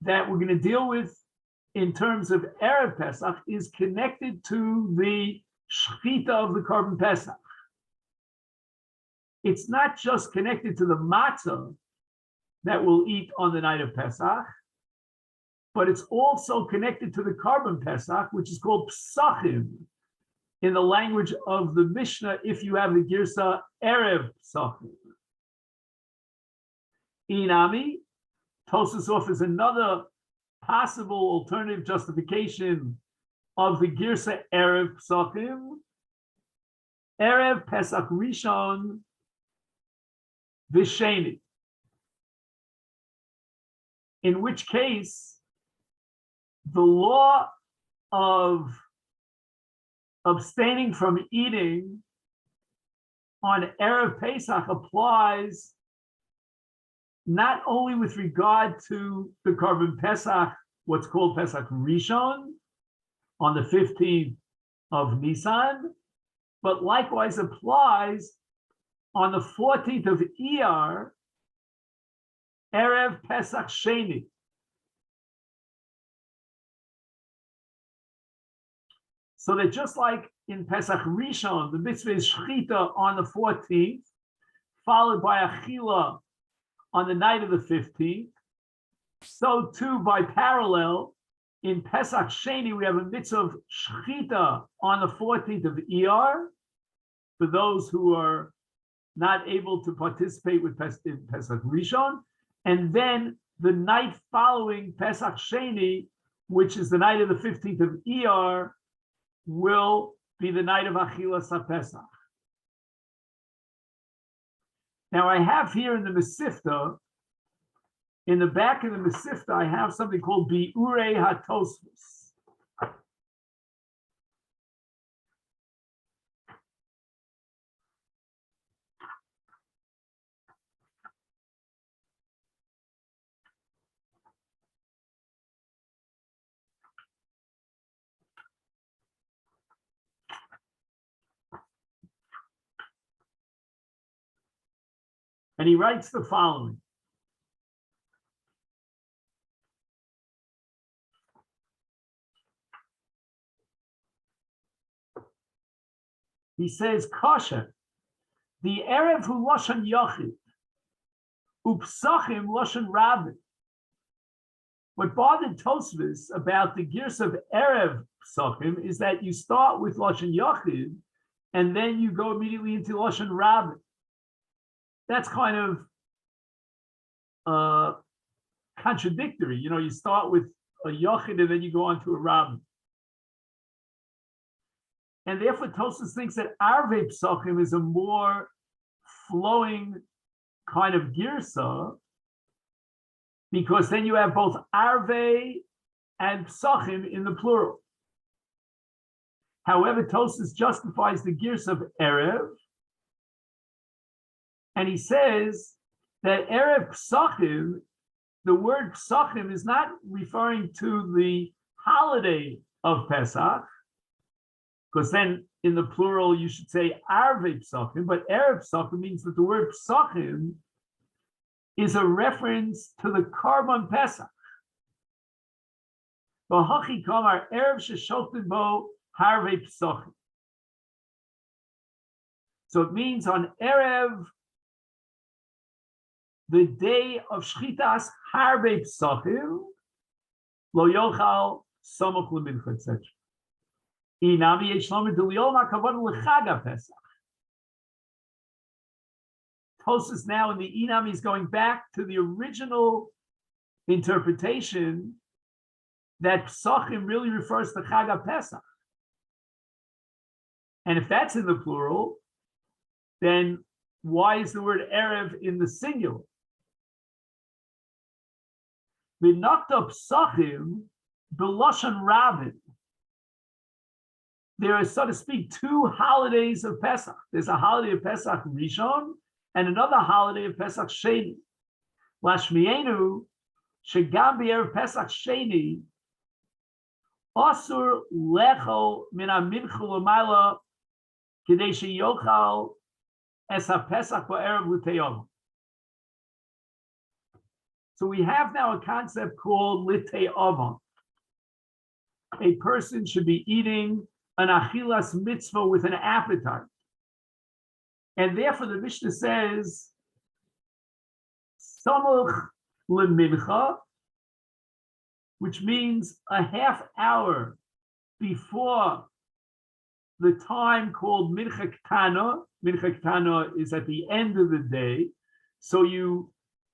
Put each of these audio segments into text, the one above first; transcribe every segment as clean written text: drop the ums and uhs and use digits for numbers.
that we're going to deal with in terms of Erev Pesach is connected to the Shechita of the Korban Pesach. It's not just connected to the matzah that we'll eat on the night of Pesach, but it's also connected to the Korban Pesach, which is called Pesachim in the language of the Mishnah, if you have the Girsa Erev Pesachim. Inami, Tosfos offers another possible alternative justification of the Girsa Erev Pesachim. Erev Pesach Rishon V'Sheni. In which case, the law of abstaining from eating on Erev Pesach applies not only with regard to the Korban Pesach, what's called Pesach Rishon, on the 15th of Nisan, but likewise applies on the 14th of Iyar, Erev Pesach Sheni. So that just like in Pesach Rishon, the mitzvah is Shechita on the 14th, followed by Achila on the night of the 15th, so too by parallel, in Pesach Sheni, we have a mitzvah of Shechita on the 14th of Iyar, for those who are not able to participate with Pesach Rishon, and then the night following Pesach Sheni, which is the night of the 15th of Iyar, will be the night of Achilas HaPesach. Now I have here in the Masifta, in the back of the Masifta, I have something called Bi'urei HaTosfos. And he writes the following. He says, Kasha, the Erev hu Lashon Yachid, Upsachim Lashon Rabin. What bothered Tosfos about the Girs of Erev Pesachim is that you start with Lashon Yachid, and then you go immediately into Lashon Rabin. That's kind of contradictory. You know, you start with a Yachid and then you go on to a Rabin. And therefore, Tosfos thinks that Arvei Pesachim is a more flowing kind of Girsa, because then you have both Arvei and Pesachim in the plural. However, Tosfos justifies the Girsa of Erev, and he says that Erev Pesachim, the word Pesachim is not referring to the holiday of Pesach, because then in the plural you should say Arvei Pesachim, but Erev Pesachim means that the word Pesachim is a reference to the Korban Pesach. V'hachi kamar Erev sheshokten bo Harvei Pesachim. So it means on Erev, the day of Shchitas Harvei Pesachim, lo yochal samach lemincha, etc. Inami yeshlam d'liyom hakavod l'chag Pesach. Tosfos now in the Inami is going back to the original interpretation that Pesachim really refers to Chag Pesach. And if that's in the plural, then why is the word Erev in the singular? V'nakta Pesachim b'lashon Rabin. There are, so to speak, two holidays of Pesach. There's a holiday of Pesach Rishon and another holiday of Pesach Sheni. Lashmienu shegam b'erev Pesach Sheni asur lechol min hamincha l'mayla k'dei sheyochal es haPesach ba'erev l'teyom. So we have now a concept called Litei Ovam. A person should be eating an achilas mitzvah with an appetite. And therefore the Mishnah says, Samuch lemincha, which means a half hour before the time called mincha ketana. Mincha ketana is at the end of the day. So you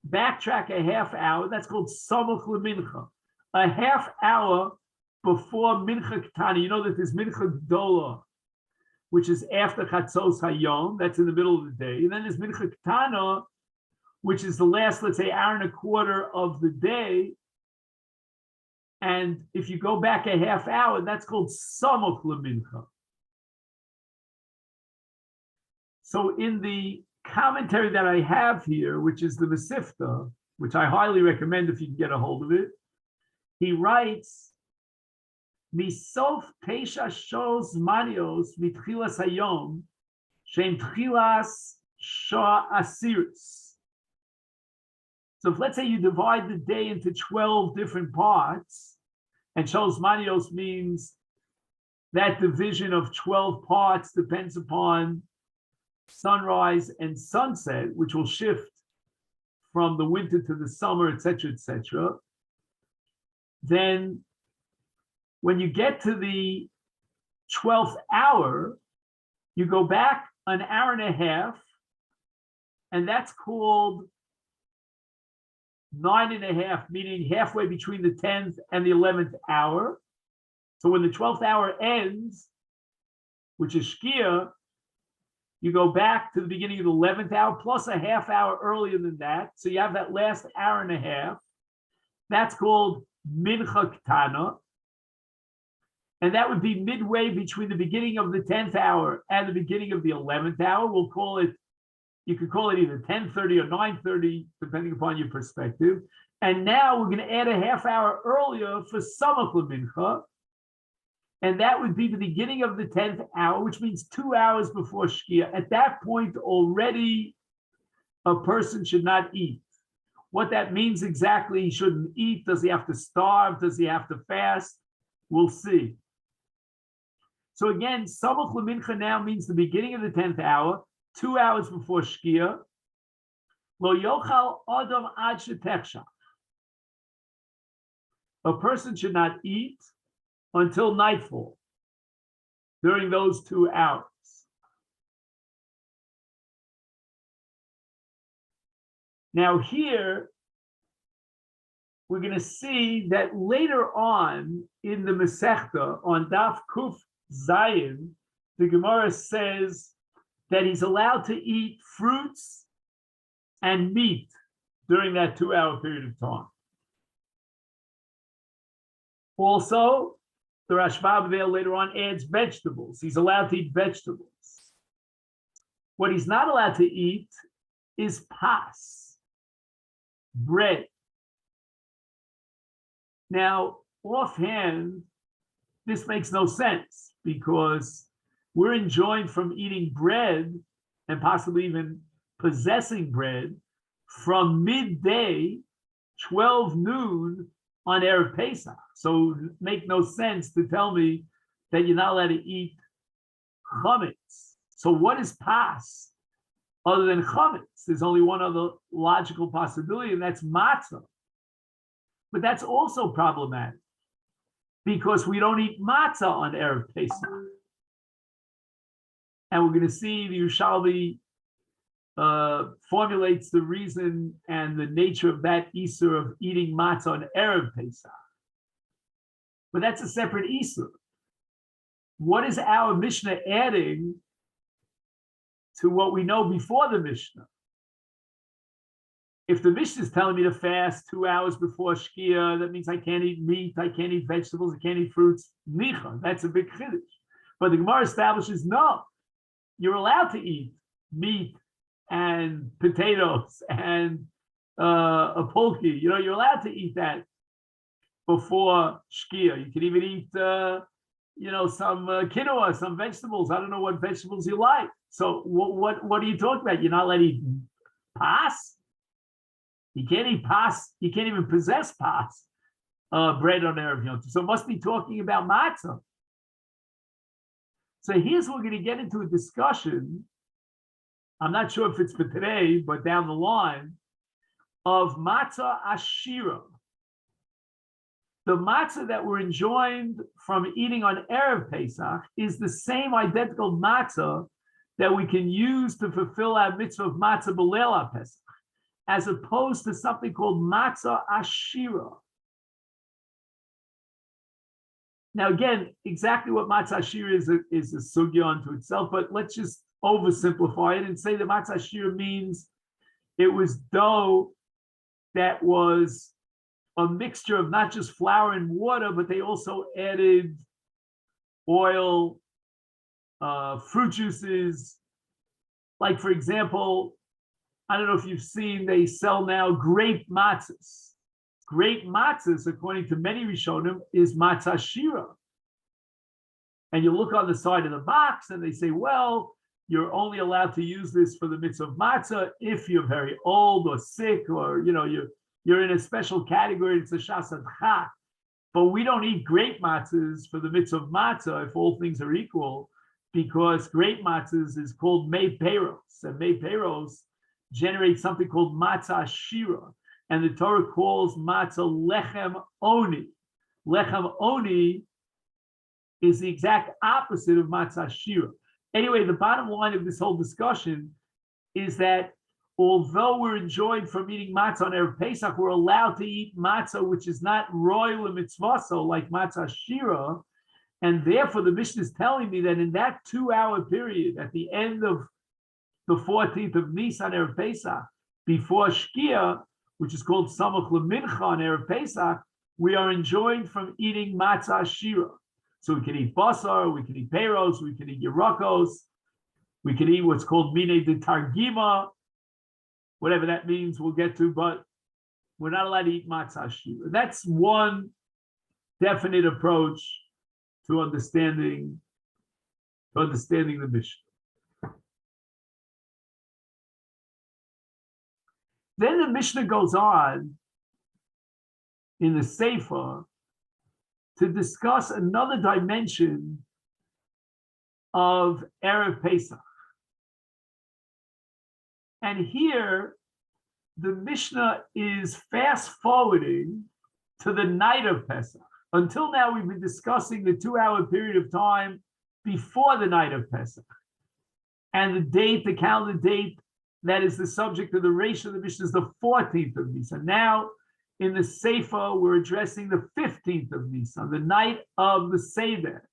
backtrack a half hour, that's called samuch lemincha. A half hour before mincha ketana. You know that there's mincha gdola, which is after chatzos hayom, that's in the middle of the day. And then there's mincha ketana, which is the last, let's say, hour and a quarter of the day. And if you go back a half hour, that's called samuch lemincha. So in the commentary that I have here, which is the Masifta, which I highly recommend if you can get a hold of it, he writes, Misof teisha shos manios mitchilas hayom, shem tchilas shah asiris. So if, let's say, you divide the day into 12 different parts, and shos manios means that division of 12 parts depends upon sunrise and sunset, which will shift from the winter to the summer, etc., etc. Then when you get to the 12th hour, you go back an hour and a half, and that's called 9.5, meaning halfway between the 10th and the 11th hour. So when the 12th hour ends, which is Shkia, you go back to the beginning of the 11th hour plus a half hour earlier than that. So you have that last hour and a half. That's called mincha ketana. And that would be midway between the beginning of the 10th hour and the beginning of the 11th hour. We'll call it, you could call it either 10:30 or 9:30, depending upon your perspective. And now we're going to add a half hour earlier for samuch lemincha. And that would be the beginning of the 10th hour, which means 2 hours before Shkia. At that point, already a person should not eat. What that means exactly, he shouldn't eat. Does he have to starve? Does he have to fast? We'll see. So again, samuch lemincha now means the beginning of the 10th hour, 2 hours before Shkia. Lo yochal adam ad shetechshach. A person should not eat until nightfall, during those 2 hours. Now here, we're going to see that later on in the Masechta, on Daf Kuf Zayin, the Gemara says that he's allowed to eat fruits and meat during that 2 hour period of time. Also, the Rashba there later on adds vegetables. He's allowed to eat vegetables. What he's not allowed to eat is pas, bread. Now, offhand, this makes no sense because we're enjoined from eating bread and possibly even possessing bread from midday, 12 noon, on Erev Pesach. So it make no sense to tell me that you're not allowed to eat chametz. So what is pas other than chametz? There's only one other logical possibility, and that's matzah. But that's also problematic because we don't eat matzah on Erev Pesach. And we're going to see the Yerushalmi formulates the reason and the nature of that Isur of eating matzah on Erev Pesach. But that's a separate Isur. What is our Mishnah adding to what we know before the Mishnah? If the Mishnah is telling me to fast 2 hours before Shkia, that means I can't eat meat, I can't eat vegetables, I can't eat fruits. Nicha, that's a big chiddush. But the Gemara establishes, no, you're allowed to eat meat and potatoes and a pulki. You know, you're allowed to eat that before Shkia. You can even eat, some quinoa, some vegetables. I don't know what vegetables you like. So what are you talking about? You're not allowed to eat pas? You can't eat pas. You can't even possess pas, bread on Erev Yom Tov. So it must be talking about matzah. So here's what we're going to get into a discussion. I'm not sure if it's for today, but down the line, of matzah ashira. The matzah that we're enjoined from eating on Erev Pesach is the same identical matzah that we can use to fulfill our mitzvah of matzah b'leil Pesach, as opposed to something called matzah ashira. Now, again, exactly what matzah ashira is a sugya unto itself, but let's just oversimplify it and say that matzah ashira means it was dough that was a mixture of not just flour and water, but they also added oil, fruit juices. Like, for example, I don't know if you've seen, they sell now grape matzahs. Grape matzahs, according to many Rishonim, is matzah shira. And you look on the side of the box and they say, well, you're only allowed to use this for the mitzvah of matzah if you're very old or sick, or you're in a special category. It's a shas adcha. But we don't eat grape matzahs for the mitzvah of matzah if all things are equal, because grape matzahs is called mei peros, and mei peros generates something called matzah shira, and the Torah calls matzah lechem oni. Lechem oni is the exact opposite of matzah shira. Anyway, the bottom line of this whole discussion is that although we're enjoined from eating matzah on Erev Pesach, we're allowed to eat matzah which is not royal mitzvaso like matzah shira, and therefore the Mishnah is telling me that in that 2-hour period at the end of the 14th of Nisan Erev Pesach, before Shkia, which is called Samach Lemincha on Erev Pesach, we are enjoined from eating matzah shira. So we can eat basar, we can eat peros, we can eat yerakos, we can eat what's called mine de targima, whatever that means, we'll get to, but we're not allowed to eat matzah shira. That's one definite approach to understanding the Mishnah. Then the Mishnah goes on in the Sefer to discuss another dimension of Erev Pesach. And here, the Mishnah is fast forwarding to the night of Pesach. Until now, we've been discussing the 2-hour period of time before the night of Pesach. And the date, the calendar date, that is the subject of the Reish of the Mishnah is the 14th of Nisan. Now, in the Sefer, we're addressing the 15th of Nisan, the night of the Seder.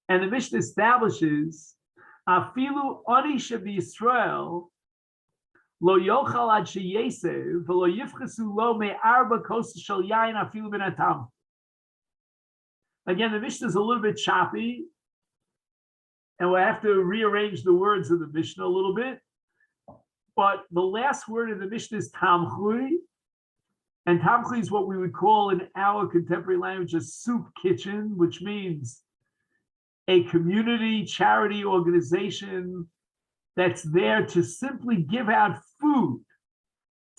And the Mishnah establishes, Afilu ani sheb'Yisrael lo yochal ad sheyesev v'lo yifchesu lo me'arba kos shel yayin afilu ben atam. Again, the Mishnah is a little bit choppy, and we'll have to rearrange the words of the Mishnah a little bit. But the last word in the Mishnah is tamchui, and tamchui is what we would call in our contemporary language a soup kitchen, which means a community charity organization that's there to simply give out food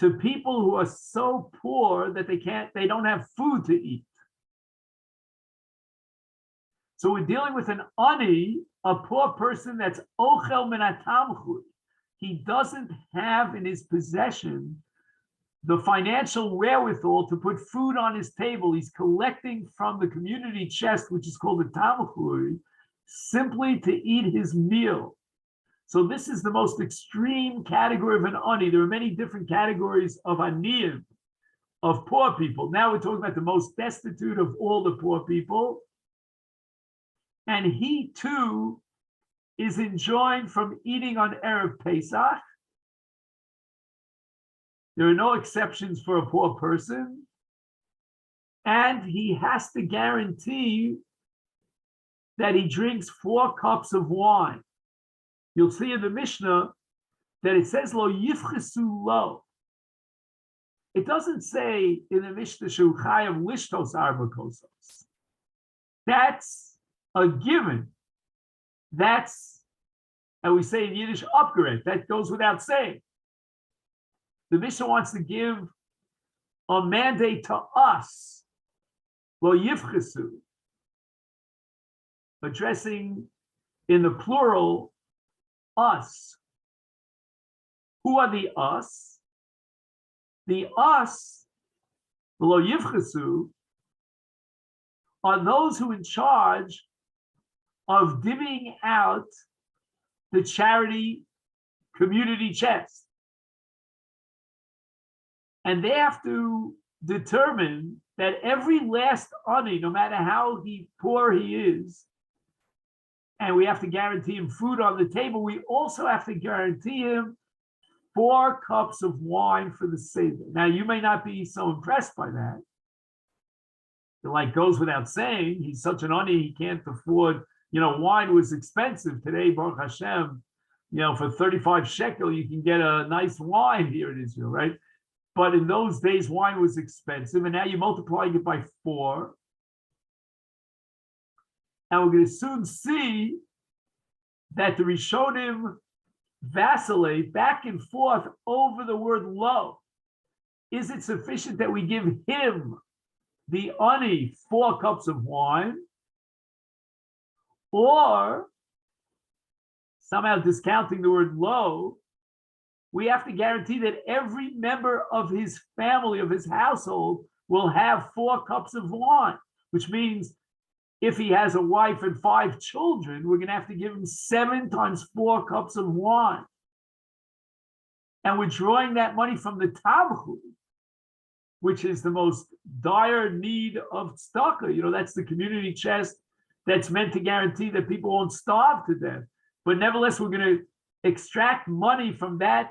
to people who are so poor that they don't have food to eat. So we're dealing with an ani, a poor person that's ochel min hatamchui. He doesn't have in his possession the financial wherewithal to put food on his table. He's collecting from the community chest, which is called the tamchui, simply to eat his meal. So this is the most extreme category of an ani. There are many different categories of aniyim, of poor people. Now we're talking about the most destitute of all the poor people. And he too is enjoined from eating on Erev Pesach. There are no exceptions for a poor person. And he has to guarantee that he drinks 4 cups of wine. You'll see in the Mishnah that it says lo yifchesu lo. It doesn't say in the Mishnah shu chayav lishtos arba kosos. That's a given. That's, and we say in Yiddish, upgrade. That goes without saying. The Mishnah wants to give a mandate to us, lo yifchesu, addressing in the plural us. Who are the us? The us, lo yifchesu, are those who are in charge of divvying out the charity community chest. And they have to determine that every last ani, no matter how poor he is, and we have to guarantee him food on the table, we also have to guarantee him 4 cups of wine for the Seder. Now, you may not be so impressed by that. It like goes without saying, he's such an ani, he can't afford, wine was expensive. Today, Baruch Hashem, for 35 shekel, you can get a nice wine here in Israel, right? But in those days, wine was expensive, and now you're multiplying it by 4. And we're going to soon see that the Rishonim vacillate back and forth over the word lo. Is it sufficient that we give him, the ani, 4 cups of wine? Or, somehow discounting the word lo, we have to guarantee that every member of his family, of his household, will have 4 cups of wine, which means if he has a wife and 5 children, we're going to have to give him 7 times 4 cups of wine. And we're drawing that money from the tabchu, which is the most dire need of tzedakah. That's the community chest that's meant to guarantee that people won't starve to death. But nevertheless, we're going to extract money from that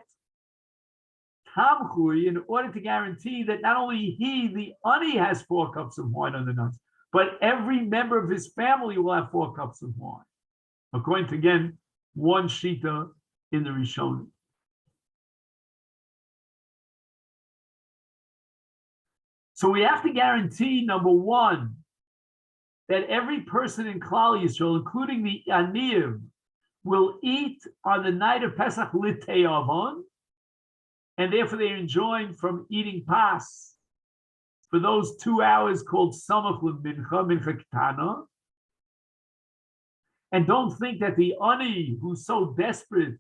tamchui in order to guarantee that not only he, the ani, has 4 cups of wine on the nuts, but every member of his family will have 4 cups of wine, according to, again, one shita in the Rishonim. So we have to guarantee, number one, that every person in Klal Yisrael, including the Aniyim, will eat on the night of Pesach Litei Avon, and therefore they're enjoined from eating pas for those 2 hours called Samach L'Mincha, Mincha Ketana. And don't think that the Ani, who's so desperate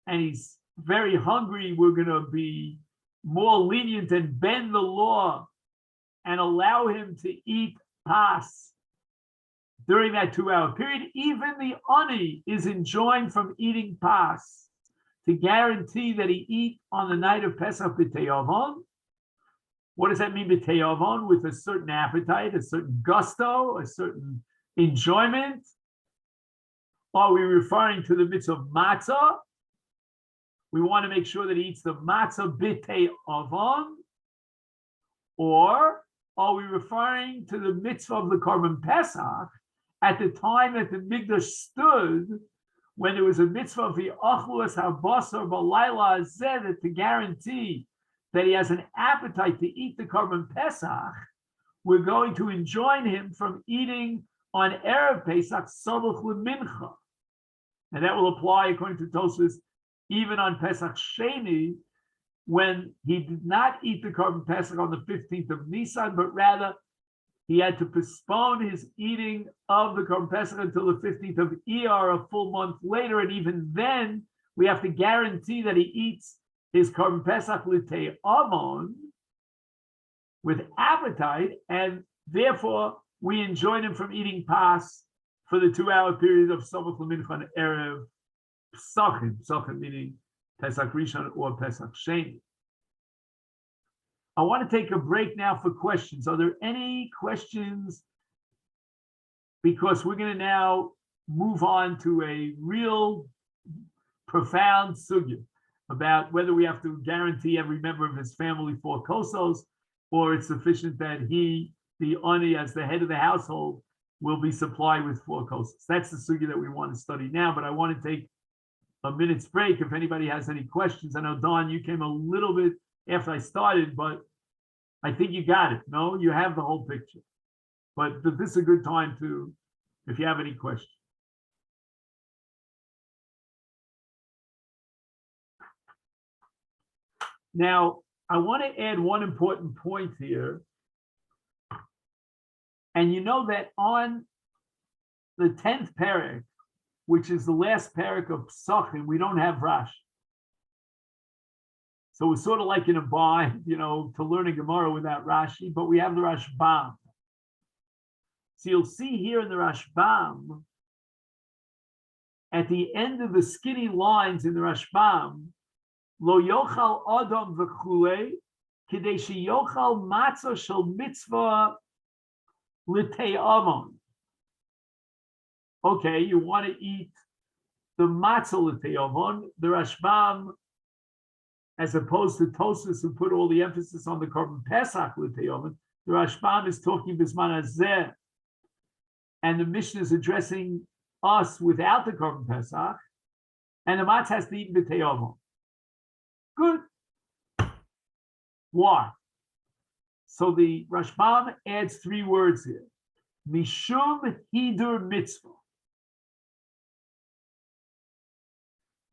and he's very hungry, we're going to be more lenient and bend the law and allow him to eat pas during that 2-hour period. Even the ani is enjoined from eating pas to guarantee that he eat on the night of Pesach b'teyavon. What does that mean, b'teyavon? With a certain appetite, a certain gusto, a certain enjoyment. Are we referring to the mitzvah of matzah? We want to make sure that he eats the matzah b'teyavon. Or are we referring to the mitzvah of the Korban Pesach at the time that the Mikdash stood, when there was a mitzvah of the Achluas HaBasar B'Layla Azeh, to guarantee that he has an appetite to eat the Korban Pesach? We're going to enjoin him from eating on Erev Pesach Sabuch L'Mincha. And that will apply, according to Tosfos, even on Pesach Sheni, when he did not eat the Korban Pesach on the 15th of Nisan, but rather he had to postpone his eating of the Korban Pesach until the 15th of Iyar, a full month later. And even then, we have to guarantee that he eats his Korban Pesach L'Tei Avon with appetite, and therefore we enjoin him from eating pas for the 2-hour period of Sabuch L'Mincha and Erev Pesachim. Pesachim meaning Pesach Rishon or Pesach Sheni. I want to take a break now for questions. Are there any questions? Because we're going to now move on to a real profound sugya about whether we have to guarantee every member of his family 4 kosos, or it's sufficient that he, the ani, as the head of the household, will be supplied with 4 kosos. That's the sugya that we want to study now, but I want to take a minute's break if anybody has any questions. I know, Don, you came a little bit after I started, but I think you got it. No, you have the whole picture. But this is a good time to, if you have any questions. Now, I want to add one important point here. And you know that on the 10th parak, which is the last parak of Pesachim, we don't have Rashi. So we're sort of like in a bind, to learn a Gemara without Rashi, but we have the Rashbam. So you'll see here in the Rashbam, at the end of the skinny lines in the Rashbam, Lo yochal adam v'chulei, kidei sheyochal matzah shel mitzvah l'tei amon. Okay, you want to eat the matzah l'tei amon. The Rashbam, as opposed to Tosfos, who put all the emphasis on the Korban Pesach l'tei amon, the Rashbam is talking bisman hazeh, and the Mishnah is addressing us without the Korban Pesach, and the matzah has to eat l'tei amon. Good. Why? So the Rashbam adds 3 words here. Mishum hidur mitzvah.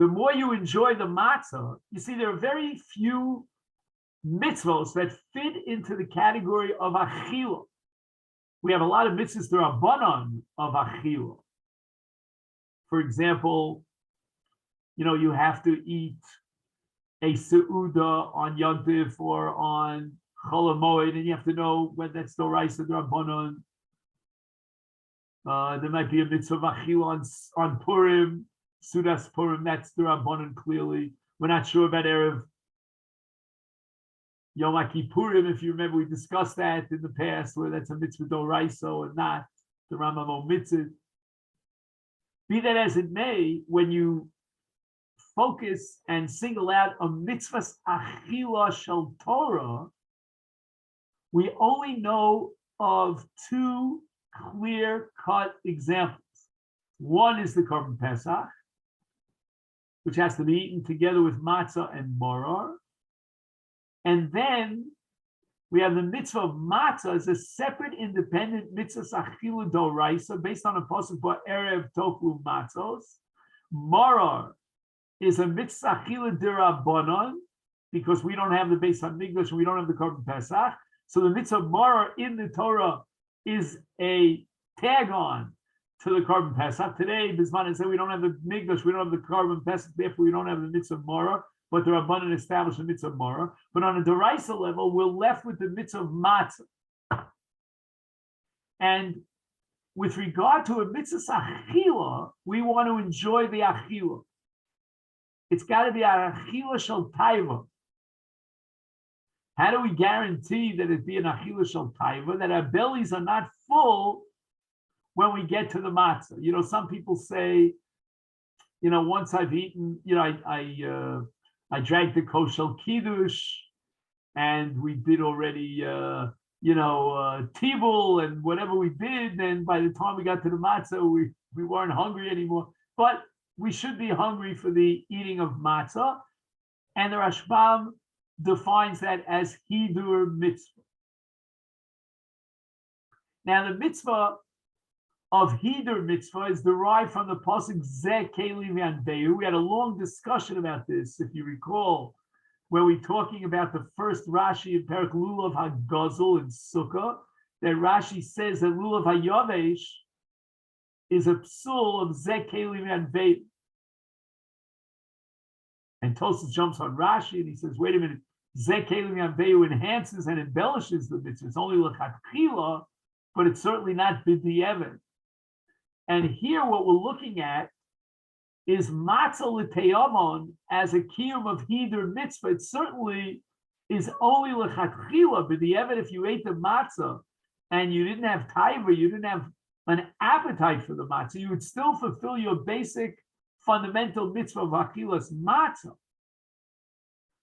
The more you enjoy the matzah, you see there are very few mitzvahs that fit into the category of achila. We have a lot of mitzvahs that are banan of achila. For example, you have to eat a seuda on Yom Tov or on Chol Hamoed, and you have to know when that's Doraisa D'Rabbanan. There might be a mitzvah achila on Purim, Sudas Purim, that's D'Rabbanan clearly. We're not sure about Erev Yom Kippurim. If you remember, we discussed that in the past, where that's a mitzvah Doraisa or not, the Rambam omitzed. Be that as it may, when you focus and single out a mitzvahs achila shel Torah, we only know of 2 clear-cut examples. One is the Korban Pesach, which has to be eaten together with matzah and maror. And then we have the mitzvah of matzah as a separate, independent mitzvah achila doraisa based on a pasuk for erev toklu matzos. Maror is a mitzvah achila d'Rabbanan because we don't have the Beis Hamikdash, we don't have the Korban Pesach. So the mitzvah maror in the Torah is a tag-on to the Korban Pesach. Today, Bisman said we don't have the Mikdash, we don't have the Korban Pesach, therefore we don't have the mitzvah maror, but the Rabbanan established the mitzvah maror. But on a Doraisa level, we're left with the mitzvah of matzah. And with regard to a mitzvah achila, we want to enjoy the achila. It's got to be a achila shel taiva. How do we guarantee that it be an achila shel taiva, that our bellies are not full when we get to the matzah? Some people say, once I've eaten, I drank the kosher kiddush, and we did already, tibul and whatever we did. And by the time we got to the matzah, we weren't hungry anymore. But we should be hungry for the eating of matzah. And the Rashbam defines that as hidur mitzvah. Now, the mitzvah of hidur mitzvah is derived from the pasuk Zeh Keli V'Anbeu. We had a long discussion about this, if you recall, where we're talking about the first Rashi in Perek Lulav HaGazul in Sukkah, that Rashi says that Lulav HaYavesh is a psul of Zeh Keli V'Anbeu. And Tosfos jumps on Rashi and he says, wait a minute, Zeh Keli V'Anbeu enhances and embellishes the mitzvah. It's only l'chatchila, but it's certainly not b'di'evet. And here what we're looking at is matzah l'teyamon as a kiyum of hidur mitzvah. It certainly is only l'chatchila, b'di'evet. If you ate the matzah and you didn't have taiva, you didn't have an appetite for the matzah, you would still fulfill your basic fundamental mitzvah of achilas matzah.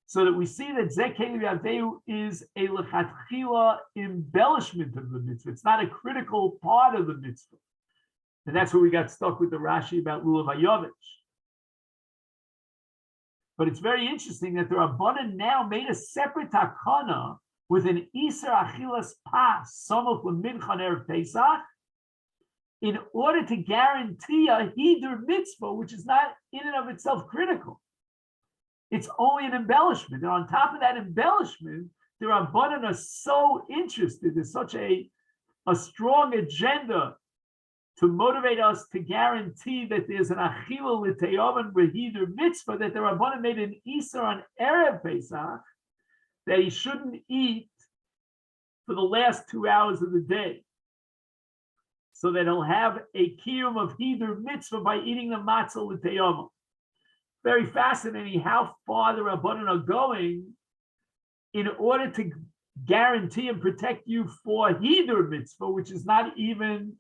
So that we see that Zeh Keli V'Anbeu is a l'chatchila embellishment of the mitzvah. It's not a critical part of the mitzvah. And that's where we got stuck with the Rashi about Lulav HaYavesh. But it's very interesting that the Rabbanan now made a separate takana with an Iser Achilas Pas, Samoch L'Mincha Erev Pesach, in order to guarantee a hidur mitzvah, which is not in and of itself critical. It's only an embellishment. And on top of that embellishment, the Rabbanan are so interested. There's such a strong agenda to motivate us to guarantee that there's an achila l'teyavan rehider mitzvah, that the Rabbanan made an Isser on Erev Pesach, that he shouldn't eat for the last 2 hours of the day, so that he'll have a kiyum of hider mitzvah by eating the matzah l'teyavan. Very fascinating how far the Rabbanan are going in order to guarantee and protect you for hider mitzvah, which is not even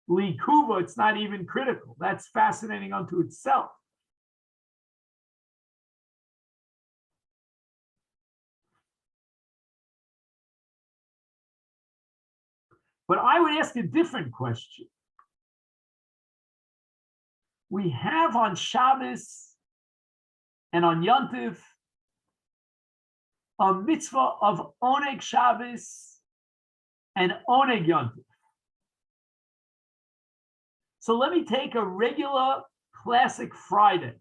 likuva, it's not even critical. That's fascinating unto itself. But I would ask a different question. We have on Shabbos and on Yontif a mitzvah of Oneg Shabbos and Oneg Yontif. So let me take a regular classic Friday,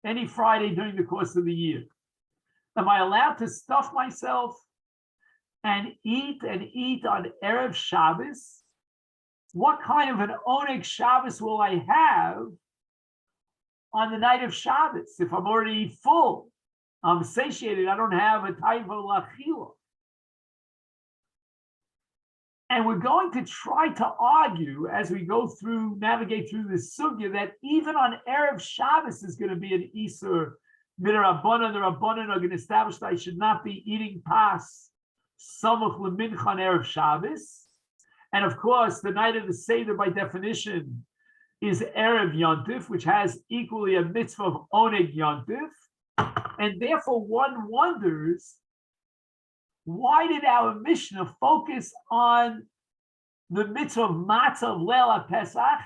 any Friday during the course of the year. Am I allowed to stuff myself and eat on Erev Shabbos? What kind of an Oneg Shabbos will I have on the night of Shabbos if I'm already full? I'm satiated, I don't have a taiva lachila. And we're going to try to argue as we navigate through this sugya, that even on Erev Shabbos is going to be an Isur Midrabbanan. The Rabbanan are going to establish that I should not be eating pas Samuch Lemincha on Erev Shabbos. And of course, the night of the Seder, by definition, is Erev Yontif, which has equally a mitzvah of Oneg Yontif. And therefore, one wonders, why did our Mishnah focus on the mitzvah of matzah of Leil HaPesach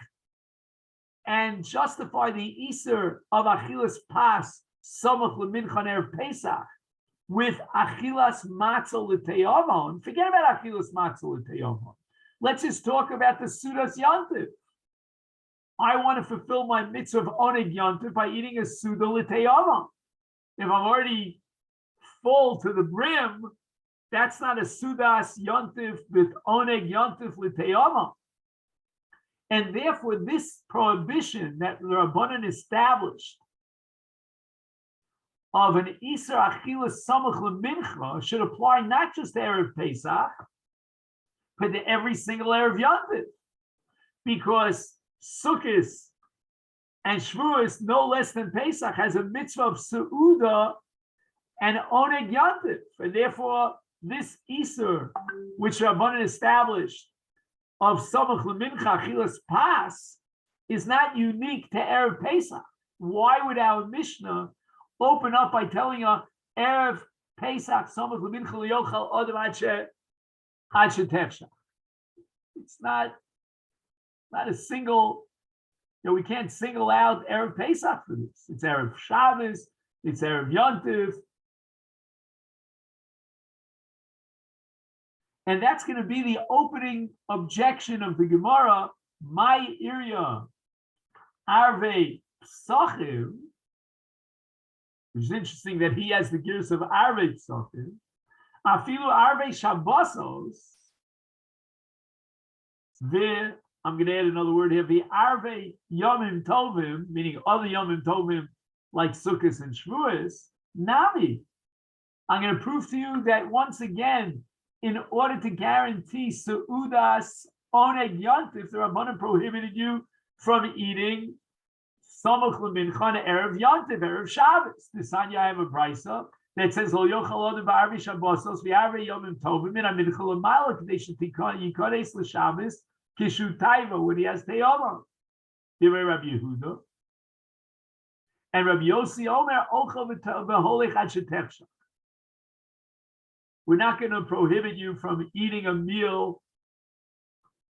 and justify the Isser of Achilas Pas Samach Lemincha Erev Pesach with Achilas Matzah L'Teyavon? Forget about Achilas Matzah L'Teyavon. Let's just talk about the Sudas Yontif. I want to fulfill my mitzvah of Oneg Yontif by eating a Suda L'Teyavon. If I'm already full to the brim, that's not a Sudas Yontif with Oneg Yontif L'Teyama. And therefore, this prohibition that the Rabbanan established of an Isser Achilas Samach L'Mincha should apply not just to Erev Pesach, but to every single Erev Yontif. Because Sukkot and Shavuos, no less than Pesach, has a mitzvah of Seuda and Oneg Yontif. And therefore, this Isur, which Rabbanan established of Samach L'Mincha Achilas Pas, is not unique to Erev Pesach. Why would our Mishnah open up by telling us Erev Pesach Samach L'Mincha L'Yochal Odom Ad Shetefshach? It's not a single. We can't single out Erev Pesach for this. It's Erev Shabbos, it's Erev Yontif. And that's going to be the opening objection of the Gemara, my area, Arvei Pesachim, which is interesting that he has the gears of Arvei Pesachim, Afilu Arvei Shabbosos, I'm going to add another word here, the Arvei Yomim Tovim, meaning other Yomim Tovim like Sukkot and Shavuos, Nami. I'm going to prove to you that once again, in order to guarantee Seudas Oneg Yontif, the Rabbanan prohibited you from eating Samach L'Mincha Erev Yontif, Erev Shabbos. This Sanya, I have a brisa that says, Lo yochal odem ba'arvei Shabbosos v'arvei Yomim Tovim min ha'mincha l'mayla k'dei shetikon yikodes l'Shabbos kishu taiva, when he has teyama. Divrei Rabbi Yehuda. And Rabbi Yossi Omer, ochel v'holech ad shetefshach. We're not going to prohibit you from eating a meal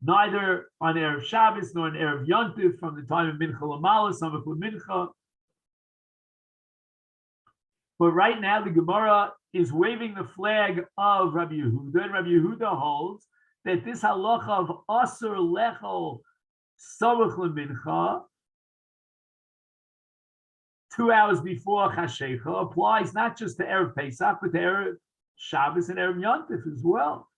neither on Erev Shabbos nor on Erev Yontif from the time of Mincha L'Mala, Samach L'Mincha. But right now the Gemara is waving the flag of Rabbi Yehuda, and Rabbi Yehuda holds that this halacha of Asur Lechol Samach L'Mincha 2 hours before Chashecha applies not just to Erev Pesach, but to Erev Shabbos and Erev Yontif as well.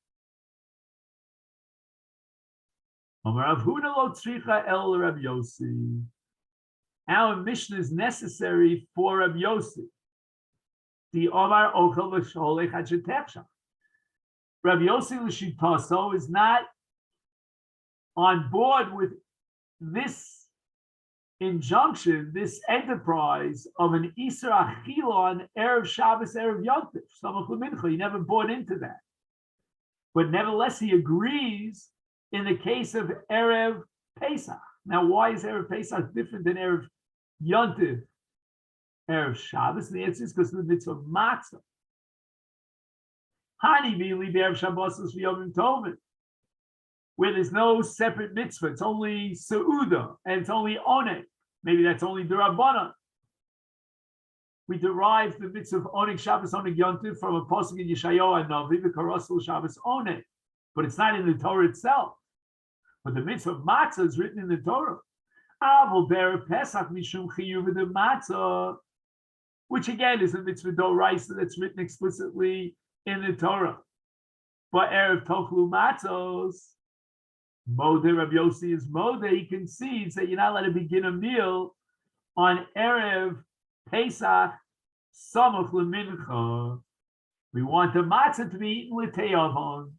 Our mission is necessary for Rabbi Yossi. The Omar Ochel L'Sholech HaShetechsha. Rabbi Yossi L'Shitaso is not on board with this injunction, this enterprise of an Isser Achila on Erev Shabbos, Erev Yontif, Samach L'Mincha. He never bought into that. But nevertheless, he agrees in the case of Erev Pesach. Now, why is Erev Pesach different than Erev Yontif, Erev Shabbos? And the answer is because of the mitzvah of matzah. Hani v'ili b'Erev Shabbos v'yomim tovim, where there's no separate mitzvah. It's only Seuda, and it's only Oneg. Maybe that's only D'Rabbanan. We derive the mitzvah of Oneg Shabbos, Oneg Yontif from a pasuk in Yeshayahu Hanavi, v'karasel Shabbos Oneg. But it's not in the Torah itself. But the mitzvah of matzah is written in the Torah. Avol B'Erev Pesach mishum chiyuv the matzah, which again is a mitzvah d'oraisa that's written explicitly in the Torah. But Erev Tochlu Matzos, Modeh Rabbi Yossi is Modeh. He concedes that you're not allowed to begin a meal on Erev Pesach Samach L'Mincha. We want the matzah to be eaten with Te'avon.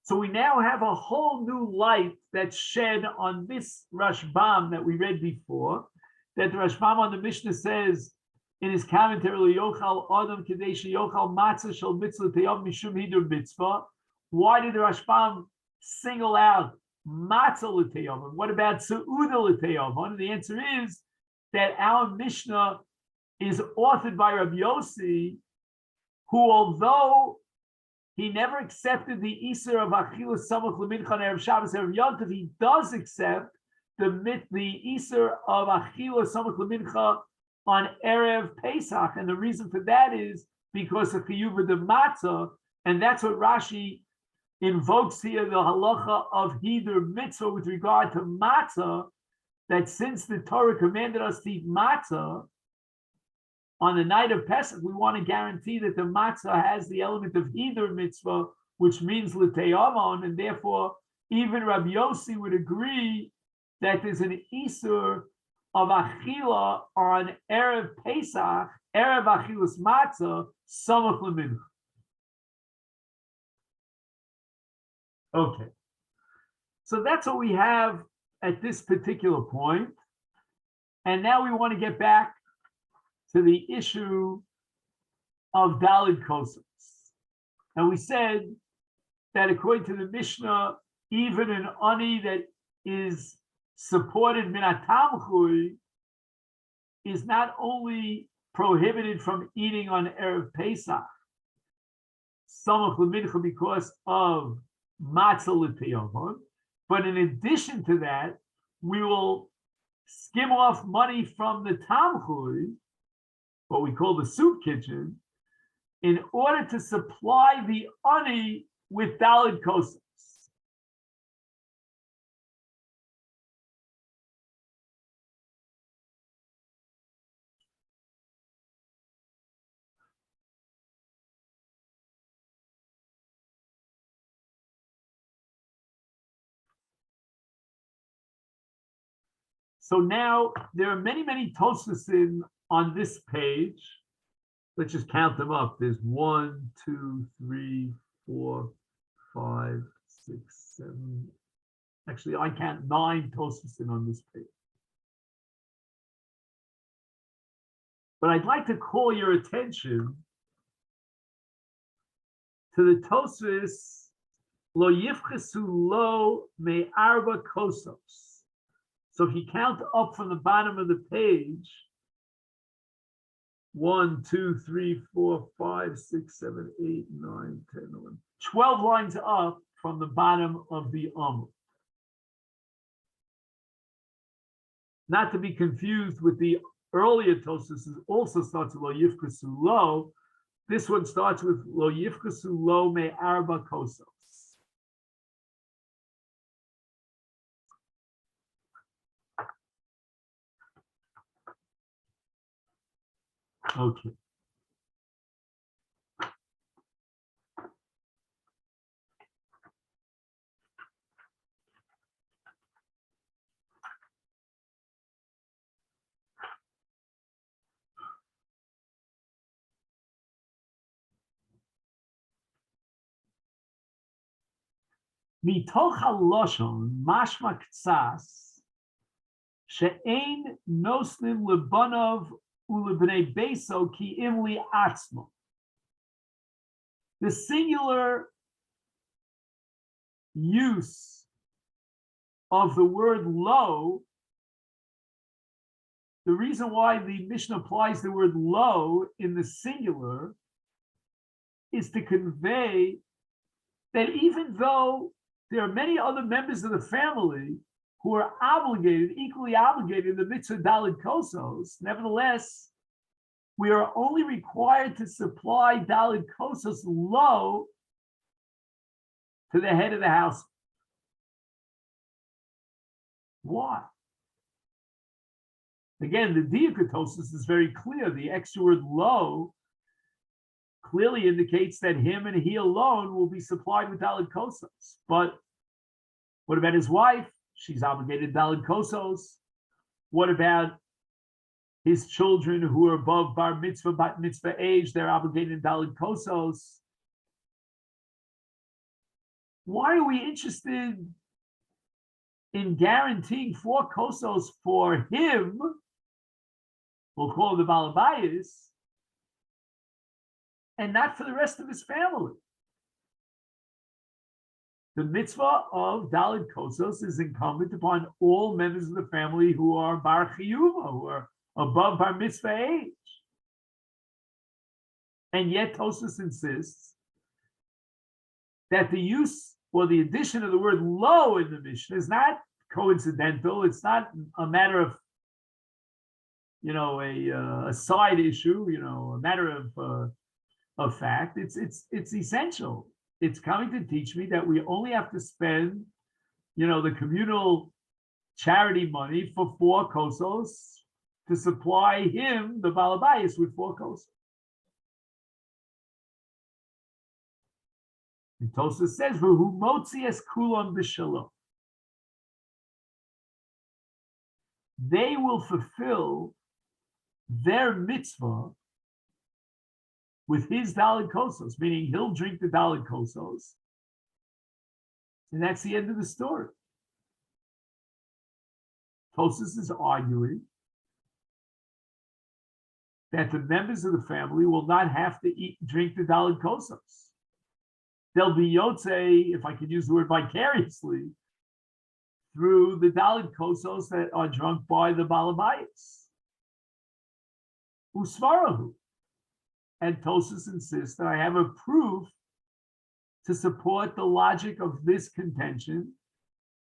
So we now have a whole new light that's shed on this Rashbam that we read before, that the Rashbam on the Mishnah says in his commentary, Yochal Adam Kadesh Yochal Matzah Shel Mitzvah Te'av Mishum Hidur Mitzvah. Why did the Rashbam single out Matzah L'Te'av? What about Seuda L'Te'av? And the answer is that our Mishnah is authored by Rabbi Yossi, who, although he never accepted the Isser of Achila Samach L'Mincha on Erev Shabbos, Erev Yontif, he does accept the Isser of Achila Samach L'Mincha on Erev Pesach. And the reason for that is because of Chiyuv the Matzah, and that's what Rashi invokes here, the halacha of Hidur Mitzvah with regard to Matzah, that since the Torah commanded us to eat Matzah on the night of Pesach, we want to guarantee that the matzah has the element of Hidur Mitzvah, which means L'Te'avon, and therefore even Rabbi Yossi would agree that there's an Isur of Achila on Erev Pesach, Erev Achilas Matzah, Samach L'Mincha. Okay, so that's what we have at this particular point. And now we want to get back to the issue of Dalid Kosos. And we said that according to the Mishnah, even an ani that is supported minatamchui is not only prohibited from eating on Erev Pesach, Samach L'Mincha, because of Matzah L'Te'avon, but in addition to that, we will skim off money from the tamchui, what we call the soup kitchen, in order to supply the ani with Dalid Kosos. So now there are many, many Tosasim on this page. Let's just count them up. There's 1, 2, 3, 4, 5, 6, 7. Actually, I count 9 Tosasim on this page. But I'd like to call your attention to the Tosfos Lo Yifchesu Lo Me Arba Kosos. So if you count up from the bottom of the page, 1, 2, 3, 4, 5, 6, 7, 8, 9, 10, 11, 12 lines up from the bottom of the Amud. Not to be confused with the earlier Tosfos, also starts with Lo Yifchesu Lo. This one starts with Lo Yifchesu Lo Me Arba Kosos. Okay. Mitoch haloshon mashma ktsas she'ein nosnim lebanov ulebnei beso ki imli atzmo. The singular use of the word lo, the reason why the Mishnah applies the word lo in the singular is to convey that even though there are many other members of the family who are obligated, equally obligated in the mitzvah daled kosos, nevertheless, we are only required to supply daled kosos lo to the head of the house. Why? Again, the diakatosis is very clear. The extra word lo clearly indicates that him and he alone will be supplied with daled kosos. But what about his wife? She's obligated daled kosos. What about his children who are above bar mitzvah, bat mitzvah age? They're obligated daled kosos. Why are we interested in guaranteeing 4 kosos for him? We'll call him the balabayis, and not for the rest of his family. The mitzvah of daled kosos is incumbent upon all members of the family who are bar chiyuva, who are above bar mitzvah age. And yet Tosfos insists that the use or the addition of the word lo in the Mishnah is not coincidental. It's not a matter of, a side issue, a matter of fact. It's essential. It's coming to teach me that we only have to spend, the communal charity money for 4 kosos to supply him, the balabayis, with 4 kosos. And Tosfos says, "V'hu motzi es kulam b'shalom." They will fulfill their mitzvah with his daled kosos, meaning he'll drink the daled kosos, and that's the end of the story. Tosfos is arguing that the members of the family will not have to drink the daled kosos. They'll be yotze, if I could use the word vicariously, through the daled kosos that are drunk by the balabayis. Usvarahu. And Tosfos insists that I have a proof to support the logic of this contention,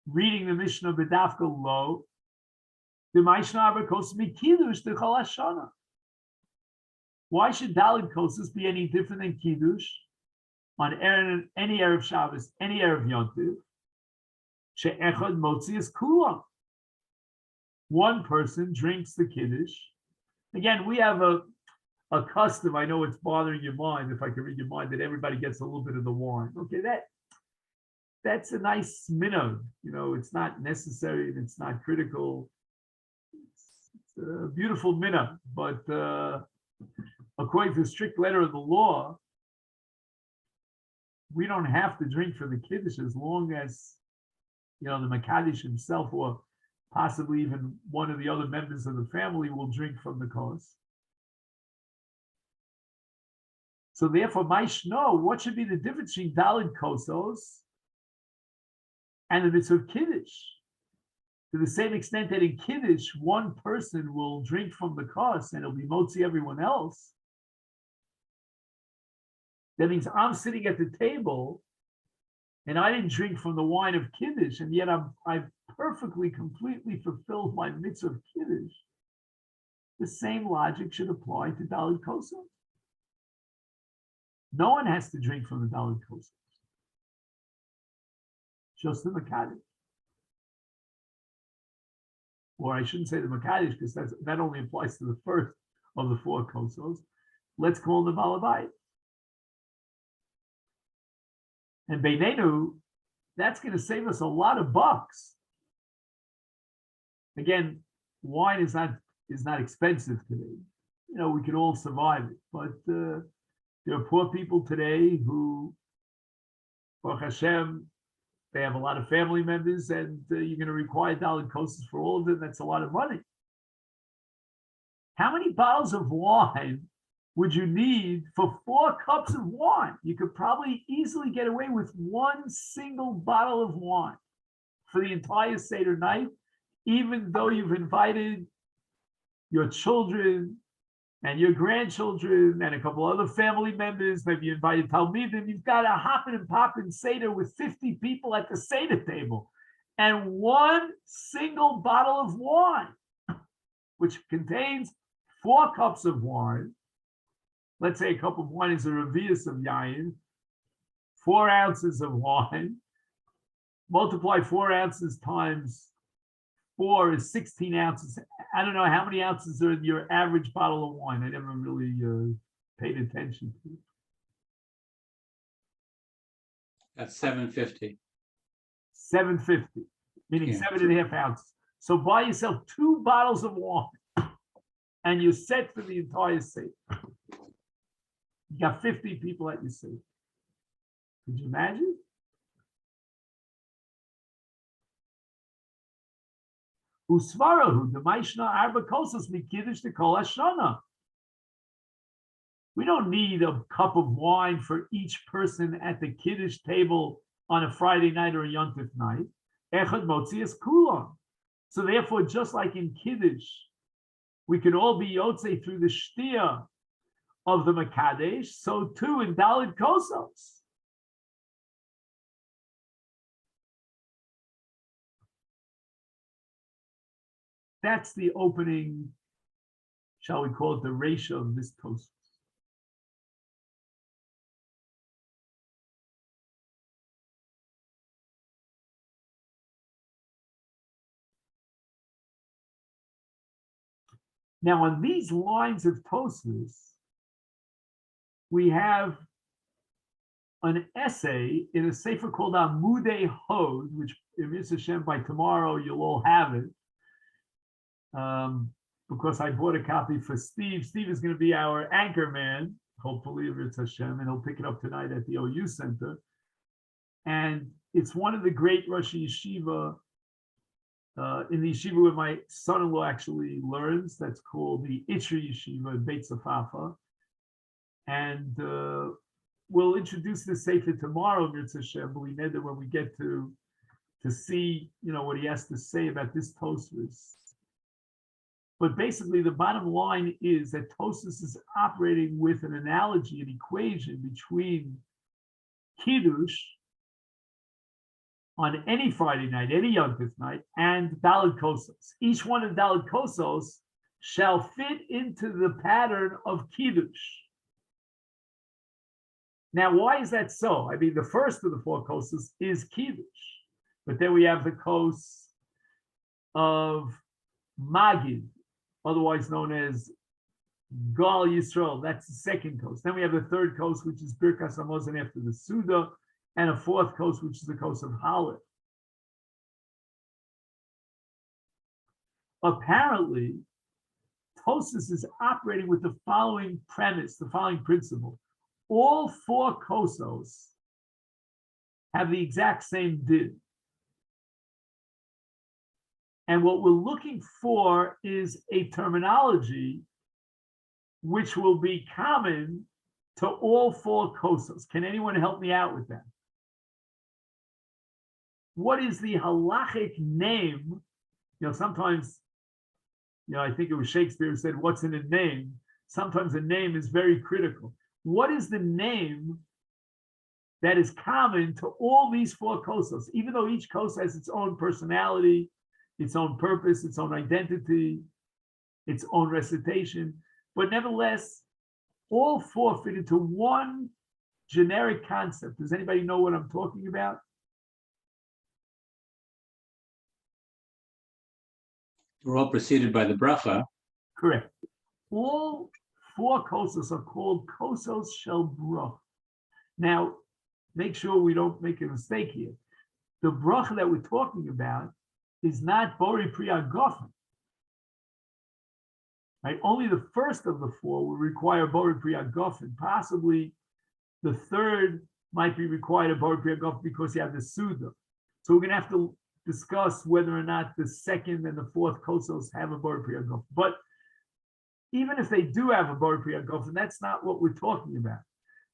reading the Mishnah B'dafka Lo, the Maishna Abakos Mikidush the Chalashana. Why should daled kosos be any different than Kiddush on any Erev Shabbos, any Erev Yontiv? She'echad motzi es kulam. One person drinks the Kiddush. Again, we have a custom, I know it's bothering your mind, if I can read your mind, that everybody gets a little bit of the wine. Okay, that's a nice minhag. It's not necessary and it's not critical. It's a beautiful minhag, but according to the strict letter of the law, we don't have to drink for the Kiddush as long as, the Makadish himself or possibly even one of the other members of the family will drink from the kos. So therefore, Maishno, what should be the difference between daled kosos and the mitzvah of Kiddush? To the same extent that in Kiddush, one person will drink from the kos and it'll be motzi everyone else. That means I'm sitting at the table and I didn't drink from the wine of Kiddush, and yet I've perfectly, completely fulfilled my mitzvah of Kiddush. The same logic should apply to daled kosos. No one has to drink from the daled kosos. Just the Makadish. Or I shouldn't say the Makadish, because that only applies to the first of the 4 kosos, let's call them Balabayit. And Beinenu, that's going to save us a lot of bucks. Again, wine is not expensive today. We can all survive it. But there are poor people today who, Baruch Hashem, they have a lot of family members, and you're going to require Dalit Kosas for all of them. That's a lot of money. How many bottles of wine would you need for 4 cups of wine? You could probably easily get away with 1 single bottle of wine for the entire Seder night, even though you've invited your children and your grandchildren and a couple other family members. Maybe you invited Talmidim. You've got a hopping and popping Seder with 50 people at the Seder table, and 1 single bottle of wine, which contains 4 cups of wine. Let's say a cup of wine is a revius of yayin, 4 ounces of wine. Multiply 4 ounces times 4 is 16 ounces. I don't know how many ounces are in your average bottle of wine. I never really paid attention to it. That's 750. 750, meaning 7.5 ounces. So buy yourself 2 bottles of wine, and you're set for the entire Seder. You got 50 people at your Seder. Could you imagine? Usvarahu demaishna arba kosas mikiddush dekol hashana. We don't need a cup of wine for each person at the kiddush table on a Friday night or a yontif night. Echad motzias kulam. So therefore, just like in kiddush, we can all be yotze through the shtia of the makadesh. So too in Dalit Kosos. That's the opening, shall we call it, the ratio of this toast. Now, on these lines of Tosfos, we have an essay in a sefer called Amudei Hod, which, if it's Hashem, by tomorrow you'll all have it. Because I bought a copy for Steve. Steve is going to be our anchor man, hopefully, if it's Hashem, and he'll pick it up tonight at the OU Center. And it's one of the great Rosh Yeshiva in the yeshiva where my son-in-law actually learns. That's called the Itra Yeshiva in Beit Safafa. And we'll introduce this sefer tomorrow, Mirza Hashem, but we know that when we get to see, what he has to say about this Tosfos. But basically, the bottom line is that Tosfos is operating with an analogy, an equation between Kiddush on any Friday night, any Yontif night, and Dalit Kosos. Each one of Dalit Kosos shall fit into the pattern of Kiddush. Now, why is that so? I mean, the first of the 4 Kosos is Kiddush, but then we have the Kos of Magid, otherwise known as Gal Yisrael. That's the second Kos. Then we have the third Kos, which is Birkas Hamazon after the Suda, and a 4th Kos, which is the Kos of Haleh. Apparently, Tosfos is operating with the following premise, the following principle. All 4 Kosos have the exact same din. And what we're looking for is a terminology which will be common to all 4 Kosos. Can anyone help me out with that? What is the halachic name? Sometimes, I think it was Shakespeare who said, what's in a name? Sometimes a name is very critical. What is the name that is common to all these 4 Kosos? Even though each Kos has its own personality, its own purpose, its own identity, its own recitation, but nevertheless, all 4 fit into one generic concept. Does anybody know what I'm talking about? We're all preceded by the bracha. Correct. all four kosos are called kosos shel bracha. Now, make sure we don't make a mistake here. The bracha that we're talking about is not bori priya gofen. Right? Only the first of the four will require bori priya gofen. Possibly the third might be required a bori priya gofen because you have the suda. So we're going to have to discuss whether or not the second and the fourth kosos have a bori priya gofen. But even if they do have a bori priya gofen, that's not what we're talking about.